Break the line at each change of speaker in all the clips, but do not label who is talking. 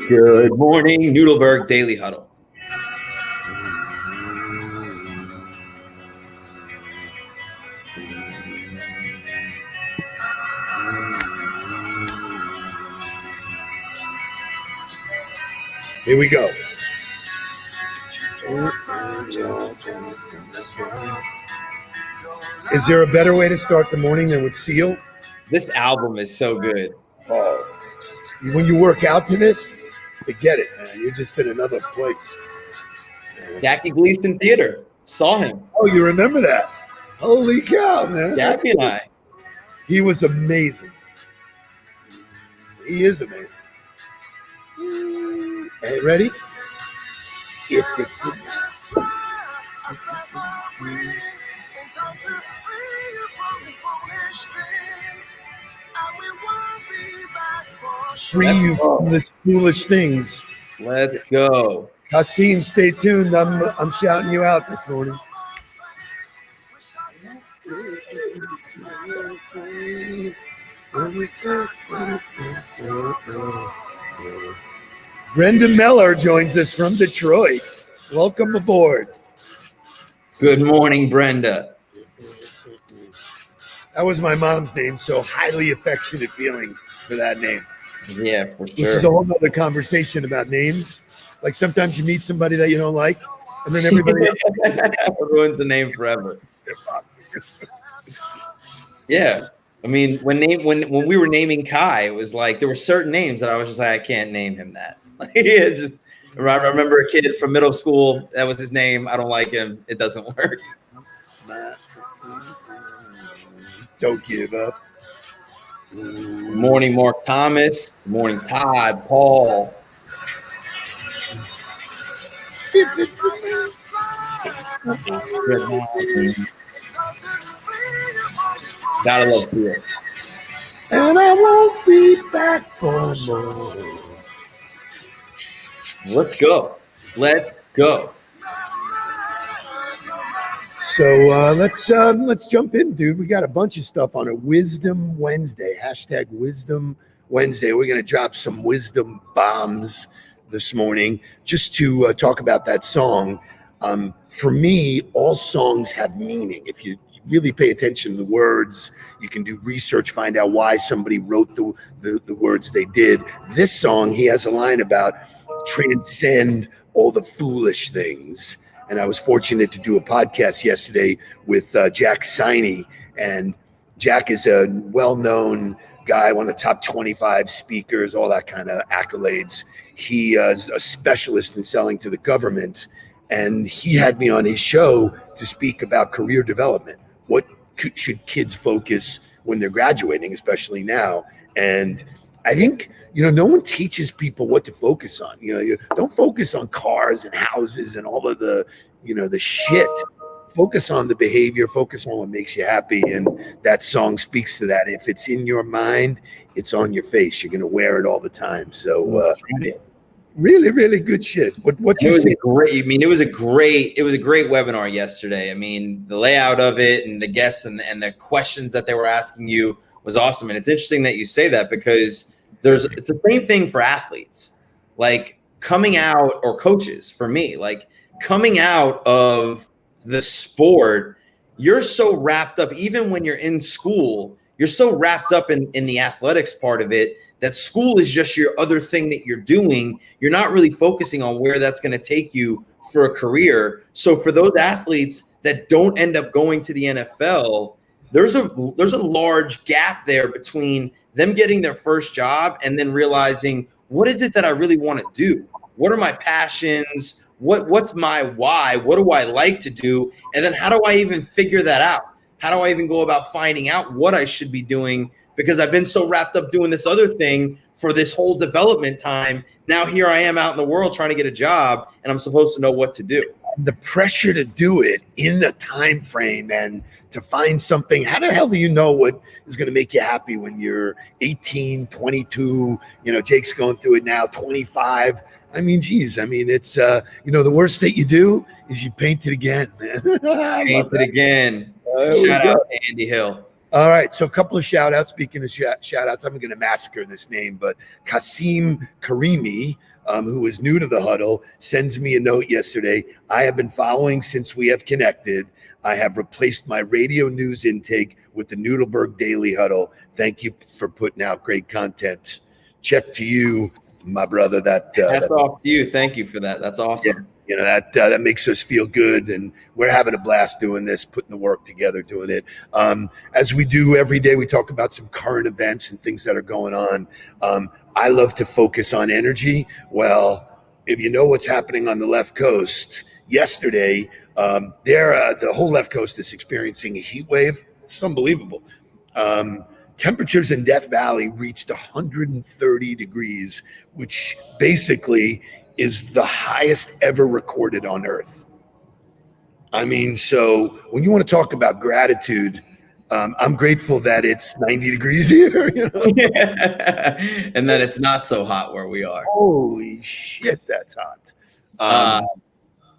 Good morning, Nudelberg Daily Huddle.
Here we go. Is there a better way to start the morning than with Seal?
This album is so good.
Oh, when you work out to this, forget it, man. You're just in another place.
Jackie Gleason Theater. Saw him.
Oh, you remember that? Holy cow, man.
Jackie and I.
He was amazing. He is amazing. Hey, ready? If it's free you from the foolish things.
Let's go.
Hasim, stay tuned. I'm shouting you out this morning. Brenda Meller joins us from Detroit. Welcome aboard.
Good morning, Brenda.
That was my mom's name, so highly affectionate feeling for that name.
Yeah, for
This is a whole other conversation about names. Like sometimes you meet somebody that you don't like, and then everybody
ruins the name forever. Yeah. I mean, when we were naming Kai, it was like there were certain names that I was just like, I can't name him that. Like, I remember a kid from middle school, that was his name. I don't like him. It doesn't work.
Don't give up.
Good morning, Mark Thomas. Good morning, Todd, Paul. Gotta love you.
And I won't be back for more.
Let's go. Let's go.
So let's jump in, dude. We got a bunch of stuff on a Wisdom Wednesday. Hashtag Wisdom Wednesday. We're gonna drop some wisdom bombs this morning just to talk about that song. For me, all songs have meaning. If you really pay attention to the words, you can do research, find out why somebody wrote the words they did. This song, he has a line about transcend all the foolish things. And I was fortunate to do a podcast yesterday with Jack Siney. And Jack is a well-known guy, one of the top 25 speakers, all that kind of accolades. He is a specialist in selling to the government. And he had me on his show to speak about career development. What should kids focus when they're graduating, especially now? And I think, no one teaches people what to focus on. You don't focus on cars and houses and all of the, the shit. Focus on the behavior, focus on what makes you happy. And that song speaks to that. If it's in your mind, it's on your face. You're going to wear it all the time. So, really, really good shit. What you say?
It was a great webinar yesterday. I mean, the layout of it and the guests and the questions that they were asking you was awesome. And it's interesting that you say that because it's the same thing for athletes, like coming out, or coaches for me, like coming out of the sport. You're so wrapped up, even when you're in school, you're so wrapped up in the athletics part of it, that school is just your other thing that you're doing. You're not really focusing on where that's going to take you for a career. So for those athletes that don't end up going to the NFL, there's a large gap there between them getting their first job and then realizing, what is it that I really want to do? What are my passions? What's my why? What do I like to do? And then how do I even figure that out? How do I even go about finding out what I should be doing? Because I've been so wrapped up doing this other thing for this whole development time. Now here I am out in the world trying to get a job, and I'm supposed to know what to do.
The pressure to do it in a time frame and to find something. How the hell do you know what is going to make you happy when you're 18, 22? Jake's going through it now, 25. I mean, geez, it's, the worst that you do is you paint it again, man.
Paint it again. Shout out to Andy Hill.
All right, so a couple of shout outs. Speaking of shout outs, I'm going to massacre this name, but Kasim Karimi, who is new to the Huddle, sends me a note yesterday. I have been following since we have connected. I have replaced my radio news intake with the Nudelberg Daily Huddle. Thank you for putting out great content. Check to you, my brother.
That's off to you. Thank you for that. That's awesome.
Yeah. You know, that makes us feel good, and we're having a blast doing this, putting the work together, doing it. As we do every day, we talk about some current events and things that are going on. I love to focus on energy. Well, if you know what's happening on the left coast, yesterday, the whole left coast is experiencing a heat wave. It's unbelievable. Temperatures in Death Valley reached 130 degrees, which basically is the highest ever recorded on Earth. I mean, so when you want to talk about gratitude, I'm grateful that it's 90 degrees here, you know?
Yeah. And that it's not so hot where we are.
Holy shit, that's hot.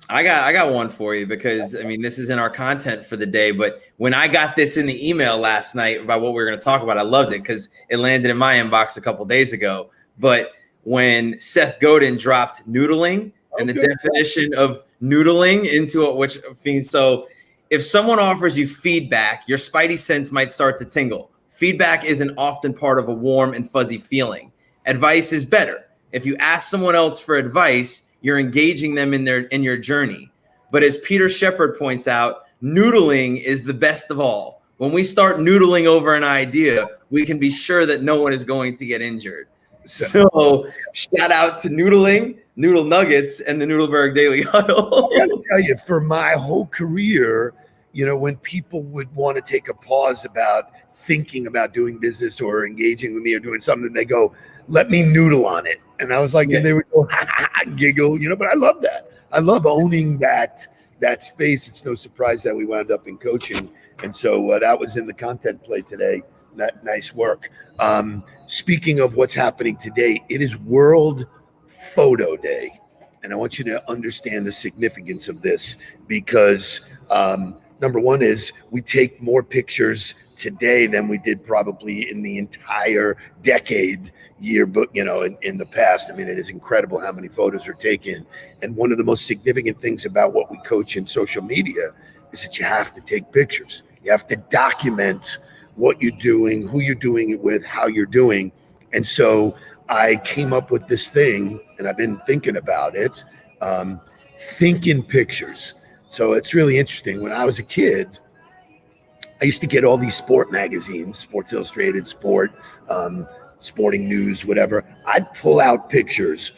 I got one for you because, I mean, this is in our content for the day, but when I got this in the email last night about what we were going to talk about, I loved it because it landed in my inbox a couple days ago. But when Seth Godin dropped noodling and the definition of noodling into it, which means, so if someone offers you feedback, your spidey sense might start to tingle. Feedback isn't often part of a warm and fuzzy feeling. Advice is better. If you ask someone else for advice, you're engaging them in your journey. But as Peter Shepard points out, noodling is the best of all. When we start noodling over an idea, we can be sure that no one is going to get injured. So shout out to noodling, Noodle Nuggets, and the Nudelberg Daily Huddle.
I gotta tell you, for my whole career, you know, when people would want to take a pause about thinking about doing business or engaging with me or doing something, they go, let me noodle on it. And I was like, and they would go, giggle, you know, but I love that. I love owning that space. It's no surprise that we wound up in coaching. And so that was in the content play today. That nice work. Speaking of what's happening today, it is World Photo Day. And I want you to understand the significance of this because number one is we take more pictures today than we did probably in the entire decade yearbook, you know, in the past. I mean, it is incredible how many photos are taken. And one of the most significant things about what we coach in social media is that you have to take pictures. You have to document what you're doing, who you're doing it with, how you're doing. And so I came up with this thing, and I've been thinking about it, think in pictures. So it's really interesting. When I was a kid, I used to get all these sport magazines, Sports Illustrated, Sport, Sporting News, whatever. I'd pull out pictures,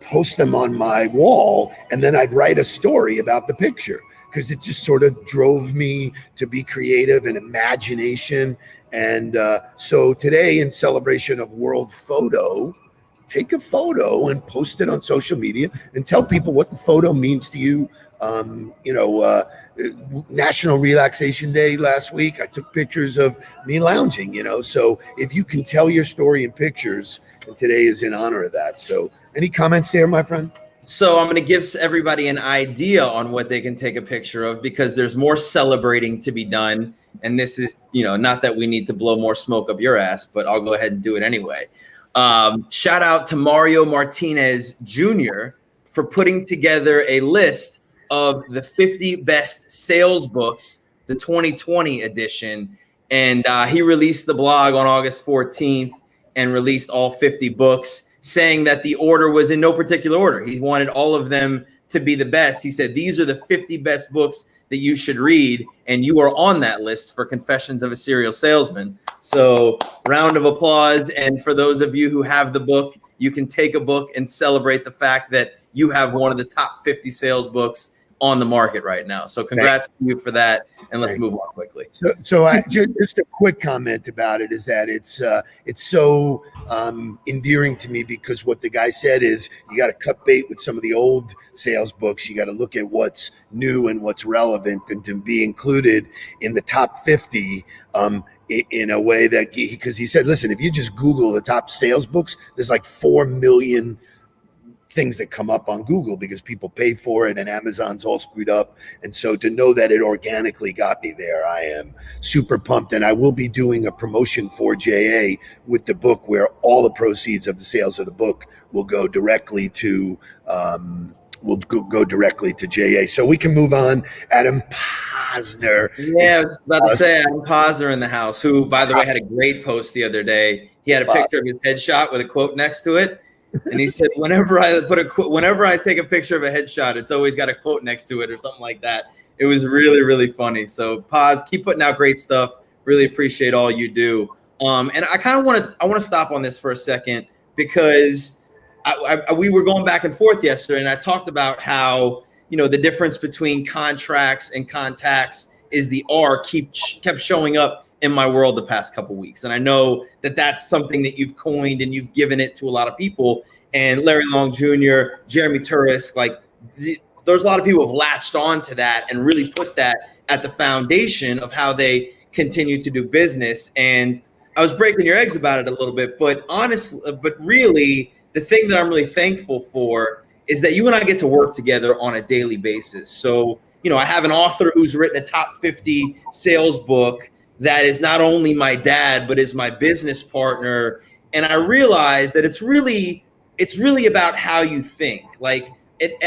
post them on my wall, and then I'd write a story about the picture because it just sort of drove me to be creative and imagination. And so today, in celebration of World Photo, take a photo and post it on social media and tell people what the photo means to you. National Relaxation Day last week, I took pictures of me lounging, you know. So if you can tell your story in pictures, and today is in honor of that. So any comments there, my friend?
So I'm going to give everybody an idea on what they can take a picture of because there's more celebrating to be done. And this is, you know, not that we need to blow more smoke up your ass, but I'll go ahead and do it anyway. Shout out to Mario Martinez Jr. for putting together a list of the 50 best sales books, the 2020 edition. And he released the blog on August 14th and released all 50 books, saying that the order was in no particular order. He wanted all of them to be the best. He said, these are the 50 best books that you should read. And you are on that list for Confessions of a Serial Salesman. So round of applause. And for those of you who have the book, you can take a book and celebrate the fact that you have one of the top 50 sales books on the market right now. So congrats to you for that. And let's move on quickly.
So I just a quick comment about it is that it's so endearing to me because what the guy said is you got to cut bait with some of the old sales books. You got to look at what's new and what's relevant, and to be included in the top 50 in a way that because he said, listen, if you just Google the top sales books, there's like 4 million things that come up on Google because people pay for it and Amazon's all screwed up. And so to know that it organically got me there, I am super pumped. And I will be doing a promotion for JA with the book where all the proceeds of the sales of the book will go directly to go directly to JA. So we can move on. Adam Posner.
Yeah, I was about to say Adam Posner in the house, who, by the way, had a great post the other day. He had a picture of his headshot with a quote next to it. And he said, whenever I take a picture of a headshot, it's always got a quote next to it or something like that. It was really, really funny. So Paz, keep putting out great stuff. Really appreciate all you do. And I kind of want to stop on this for a second because we were going back and forth yesterday, and I talked about how, the difference between contracts and contacts is the R kept showing up in my world the past couple of weeks. And I know that that's something that you've coined and you've given it to a lot of people. And Larry Long Jr., Jeremy Turisk, there's a lot of people who have latched on to that and really put that at the foundation of how they continue to do business. And I was breaking your eggs about it a little bit, but really the thing that I'm really thankful for is that you and I get to work together on a daily basis. So, I have an author who's written a top 50 sales book that is not only my dad, but is my business partner. And I realized that it's really about how you think. I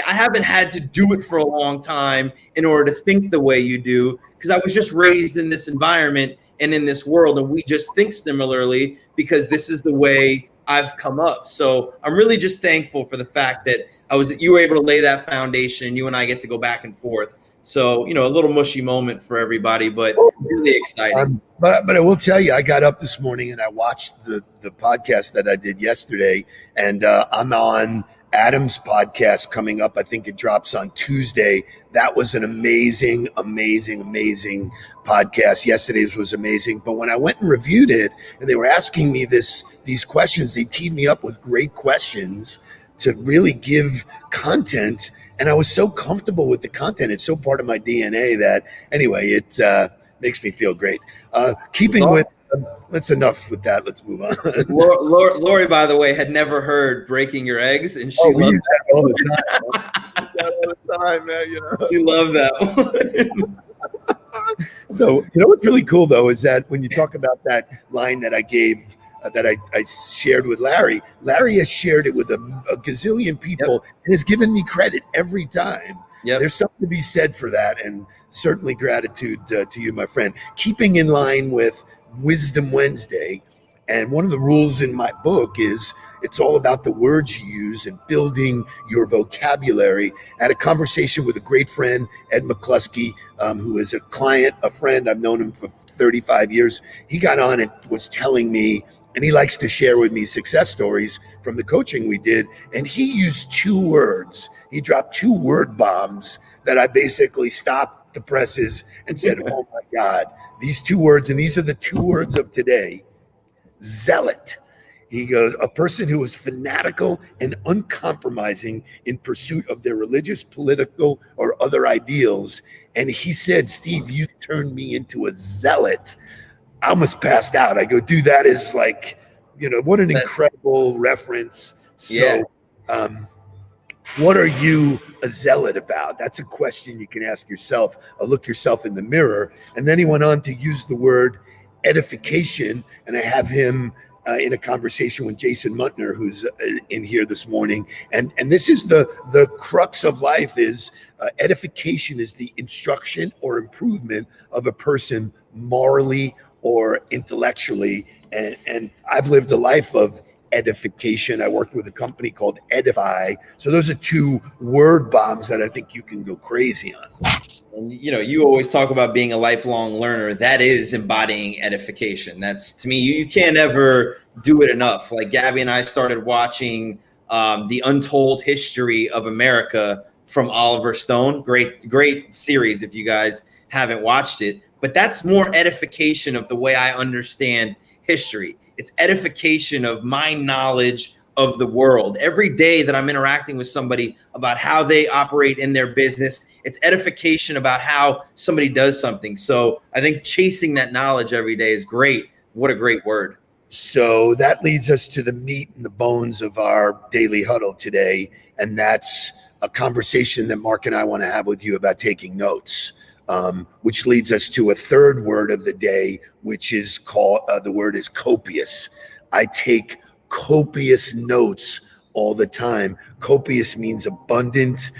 haven't had to do it for a long time in order to think the way you do, because I was just raised in this environment and in this world, and we just think similarly because this is the way I've come up. So I'm really just thankful for the fact that you were able to lay that foundation. You and I get to go back and forth. So, a little mushy moment for everybody, but really exciting.
But I will tell you, I got up this morning and I watched the podcast that I did yesterday, and I'm on Adam's podcast coming up. I think it drops on Tuesday. That was an amazing, amazing, amazing podcast. Yesterday's was amazing. But when I went and reviewed it and they were asking me these questions, they teed me up with great questions to really give content. And I was so comfortable with the content. It's so part of my DNA that, anyway, it makes me feel great. That's enough with that. Let's move on.
Lori, by the way, had never heard breaking your eggs, and she loved that
all the time. Man,
You love that one.
So, what's really cool, though, is that when you talk about that line that I gave, that I shared with Larry has shared it with a gazillion people and has given me credit every time. There's something to be said for that, and certainly gratitude to you, my friend. Keeping in line with Wisdom Wednesday, and one of the rules in my book is it's all about the words you use and building your vocabulary. I had a conversation with a great friend, Ed McCluskey, who is a client, a friend. I've known him for 35 years. He got on and was telling me, and he likes to share with me success stories from the coaching we did. And he used 2 words. He dropped 2 word bombs that I basically stopped the presses and said, oh my God, these 2 words, and these are the 2 words of today. Zealot. He goes, a person who is fanatical and uncompromising in pursuit of their religious, political, or other ideals. And he said, Steve, you turned me into a zealot. I almost passed out. I go, dude, that is what an incredible reference. So, what are you a zealot about? That's a question you can ask yourself. Look yourself in the mirror. And then he went on to use the word edification. And I have him in a conversation with Jason Muntner, who's in here this morning. And this is the crux of life is edification is the instruction or improvement of a person morally or intellectually. And I've lived a life of edification. I worked with a company called Edify. So those are 2 word bombs that I think you can go crazy on.
And you always talk about being a lifelong learner. That is embodying edification. That's, to me, you can't ever do it enough. Like Gabby and I started watching The Untold History of America from Oliver Stone. Great series if you guys haven't watched it. But that's more edification of the way I understand history. It's edification of my knowledge of the world. Every day that I'm interacting with somebody about how they operate in their business, it's edification about how somebody does something. So I think chasing that knowledge every day is great. What a great word.
So that leads us to the meat and the bones of our daily huddle today. And that's a conversation that Mark and I want to have with you about taking notes, which leads us to a third word of the day, which is called, the word is copious. I take copious notes all the time. Copious means abundant,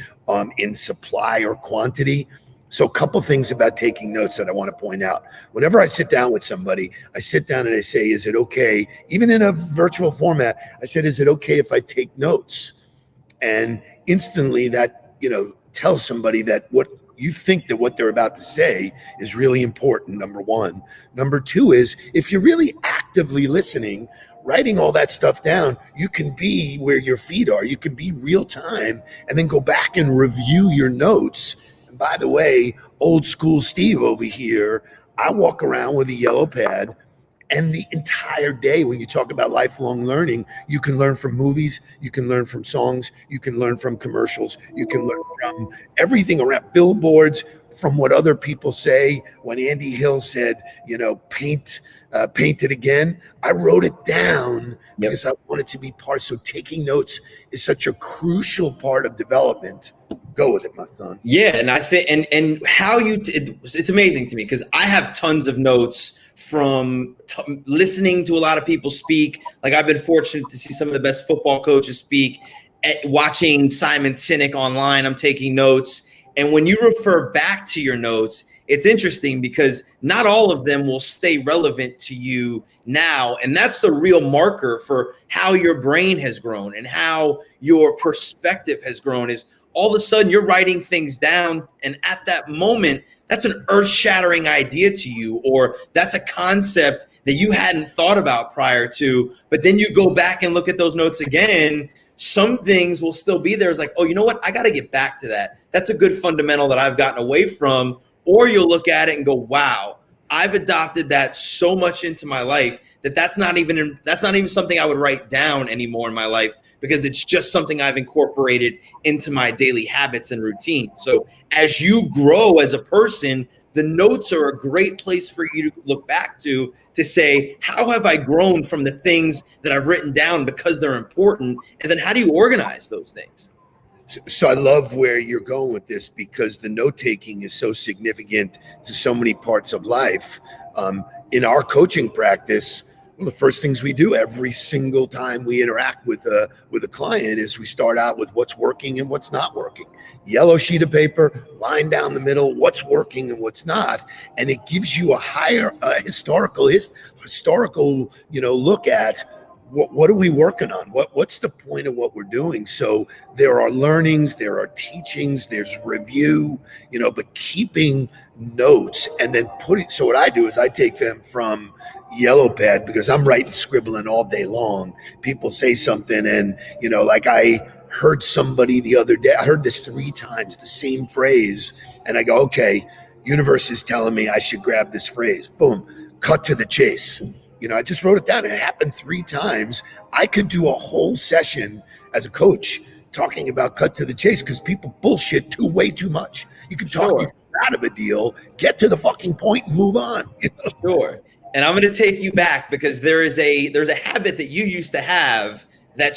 in supply or quantity. So a couple things about taking notes that I want to point out. Whenever I sit down with somebody, I sit down and I say, is it okay, even in a virtual format, I said, is it okay if I take notes? And instantly that, tells somebody that what you think that what they're about to say is really important, number one. Number two is, if you're really actively listening, writing all that stuff down, you can be where your feet are. You can be real time and then go back and review your notes. And by the way, old school Steve over here, I walk around with a yellow pad, and the entire day, when you talk about lifelong learning, you can learn from movies, you can learn from songs, you can learn from commercials, you can learn from everything around billboards, from what other people say. When Andy Hill said, paint it again, I wrote it down because I wanted to be part. So taking notes is such a crucial part of development. Go with it, my son.
Yeah, and I think and how it's amazing to me because I have tons of notes from listening to a lot of people speak. Like, I've been fortunate to see some of the best football coaches speak. Watching Simon Sinek online, I'm taking notes. And when you refer back to your notes, it's interesting because not all of them will stay relevant to you now. And that's the real marker for how your brain has grown and how your perspective has grown, is all of a sudden you're writing things down. And at that moment, that's an earth-shattering idea to you, or that's a concept that you hadn't thought about prior to. But then you go back and look at those notes again. Some things will still be there. It's like, oh, you know what? I got to get back to that. That's a good fundamental that I've gotten away from. Or you'll look at it and go, wow, I've adopted that so much into my life that that's not even something I would write down anymore in my life, because it's just something I've incorporated into my daily habits and routine. So as you grow as a person, the notes are a great place for you to look back to say, how have I grown from the things that I've written down because they're important? And then how do you organize those things?
So I love where you're going with this, because the note-taking is so significant to so many parts of life. In our coaching practice, one of the first things we do every single time we interact with a client is we start out with what's working and what's not working. Yellow sheet of paper, line down the middle, what's working and what's not. And it gives you a higher historical look at what are we working on? What's the point of what we're doing? So there are learnings, there are teachings, there's review, but keeping notes and then so what I do is I take them from yellow pad, because I'm writing, scribbling all day long. People say something and, like I heard somebody the other day, I heard this 3 times, the same phrase. And I go, okay, universe is telling me I should grab this phrase. Boom, cut to the chase. I just wrote it down. It happened 3 times. I could do a whole session as a coach talking about cut to the chase, because people bullshit way too much. You can talk out of a deal, get to the fucking point and move on.
Sure. And I'm going to take you back, because there's a habit that you used to have that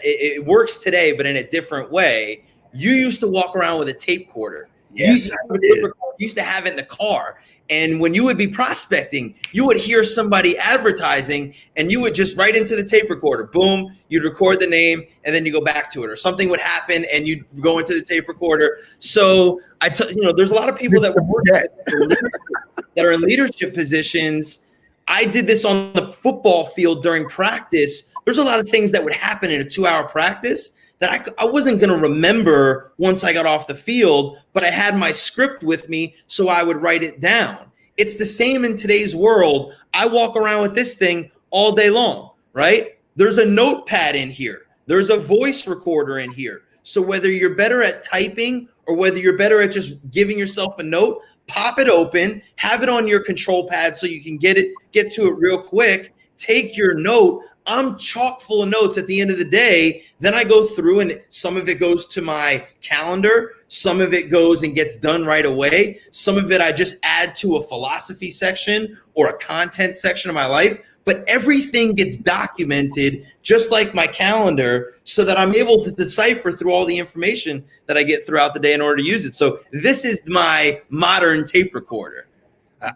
it works today, but in a different way. You used to walk around with a tape recorder.
Yes,
you used to have it in the car. And when you would be prospecting, you would hear somebody advertising and you would just write into the tape recorder. Boom, you'd record the name and then you go back to it, or something would happen and you'd go into the tape recorder. So there's a lot of people that that are in leadership positions. I did this on the football field during practice. There's a lot of things that would happen in a 2-hour practice that I wasn't going to remember once I got off the field, but I had my script with me, so I would write it down. It's the same in today's world. I walk around with this thing all day long, right? There's a notepad in here. There's a voice recorder in here. So whether you're better at typing or whether you're better at just giving yourself a note, pop it open, have it on your control pad so you can get to it real quick, take your note. I'm chock full of notes at the end of the day. Then I go through and some of it goes to my calendar. Some of it goes and gets done right away. Some of it I just add to a philosophy section or a content section of my life. but everything gets documented just like my calendar so that I'm able to decipher through all the information that I get throughout the day in order to use it. So this is my modern tape recorder.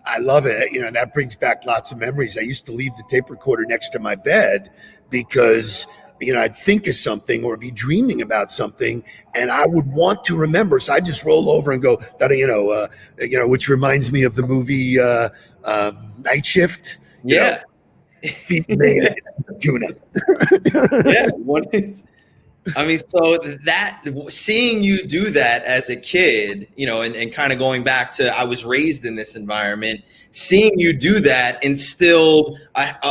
I love it. You know, that brings back lots of memories. I used to leave the tape recorder next to my bed because, you know, I'd think of something or be dreaming about something and I would want to remember. So I just roll over and go, which reminds me of the movie Night Shift.
Yeah.
Feed me tuna.
Yeah. I mean, so that seeing you do that as a kid, you know, and kind of going back to I was raised in this environment, seeing you do that instilled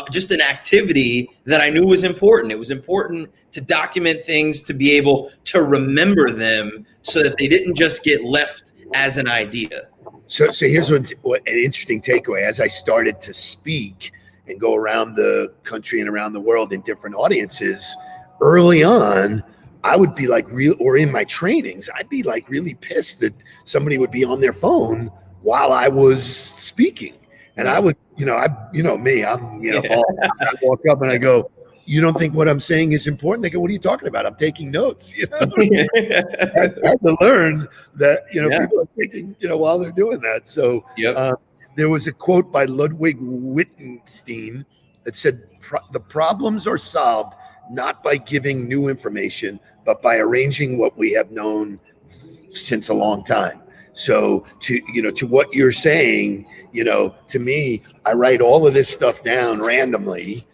just an activity that I knew was important. It was important to document things, to be able to remember them so that they didn't just get left as an idea.
So here's what an interesting takeaway. As I started to speak and go around the country and around the world in different audiences, early on, I would be like or in my trainings, I'd be like really pissed that somebody would be on their phone while I was speaking. And I would, me, I'm, I walk up and I go, you don't think what I'm saying is important? They go, what are you talking about? I'm taking notes. You know, I had to learn that, people are taking, while they're doing that. So there was a quote by Ludwig Wittgenstein that said, the problems are solved not by giving new information, but by arranging what we have known since a long time. So to what you're saying, to me, I write all of this stuff down randomly,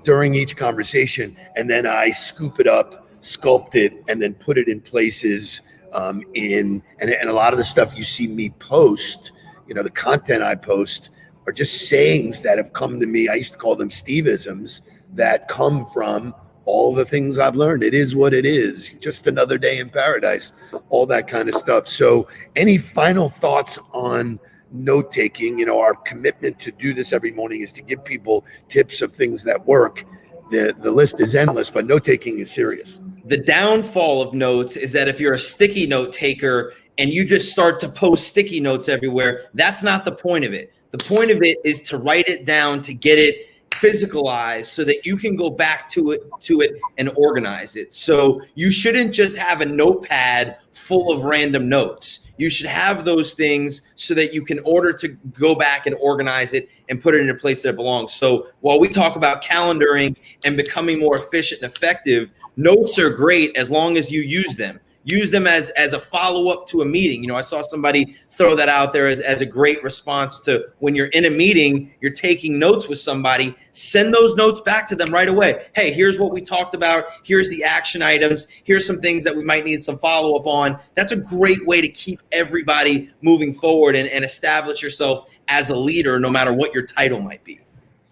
during each conversation, and then I scoop it up, sculpt it, and then put it in places and a lot of the stuff you see me post, the content I post are just sayings that have come to me. I used to call them Steve-isms that come from all the things I've learned. It is what it is. Just another day in paradise, all that kind of stuff. So any final thoughts on note taking? Our commitment to do this every morning is to give people tips of things that work. The list is endless, but note taking is serious.
The downfall of notes is that if you're a sticky note taker and you just start to post sticky notes everywhere, that's not the point of it. The point of it is to write it down, to get it physicalized so that you can go back to it and organize it. So you shouldn't just have a notepad full of random notes. You should have those things so that you can order to go back and organize it and put it in a place that it belongs. So while we talk about calendaring and becoming more efficient and effective, notes are great as long as you use them. Use them as a follow-up to a meeting. I saw somebody throw that out there as a great response to when you're in a meeting, you're taking notes with somebody, send those notes back to them right away. Hey, here's what we talked about. Here's the action items. Here's some things that we might need some follow-up on. That's a great way to keep everybody moving forward and establish yourself as a leader, no matter what your title might be.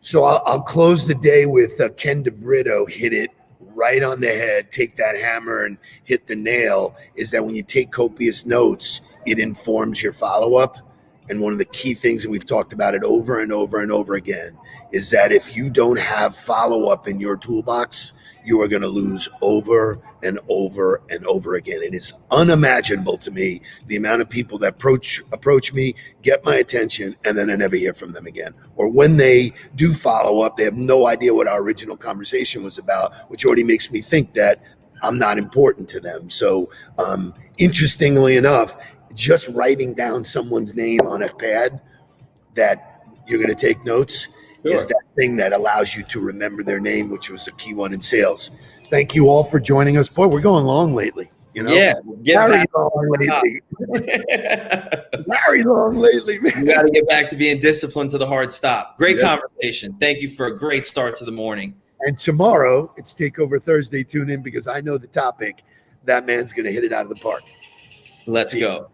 So I'll close the day with Ken DeBrito hit it right on the head, take that hammer and hit the nail, is that when you take copious notes, it informs your follow-up. And one of the key things, and we've talked about it over and over and over again, is that if you don't have follow-up in your toolbox, you are going to lose over and over and over again. It is unimaginable to me the amount of people that approach me, get my attention, and then I never hear from them again. Or when they do follow up, they have no idea what our original conversation was about, which already makes me think that I'm not important to them. So interestingly enough, just writing down someone's name on a pad that you're going to take notes is that thing that allows you to remember their name, which was a key one in sales. Thank you all for joining us. Boy, we're going long lately.
Yeah,
very long lately. Very long lately, man.
You got to get back to being disciplined to the hard stop. Great conversation. Thank you for a great start to the morning.
And tomorrow, it's Takeover Thursday. Tune in because I know the topic. That man's going to hit it out of the park.
Let's go.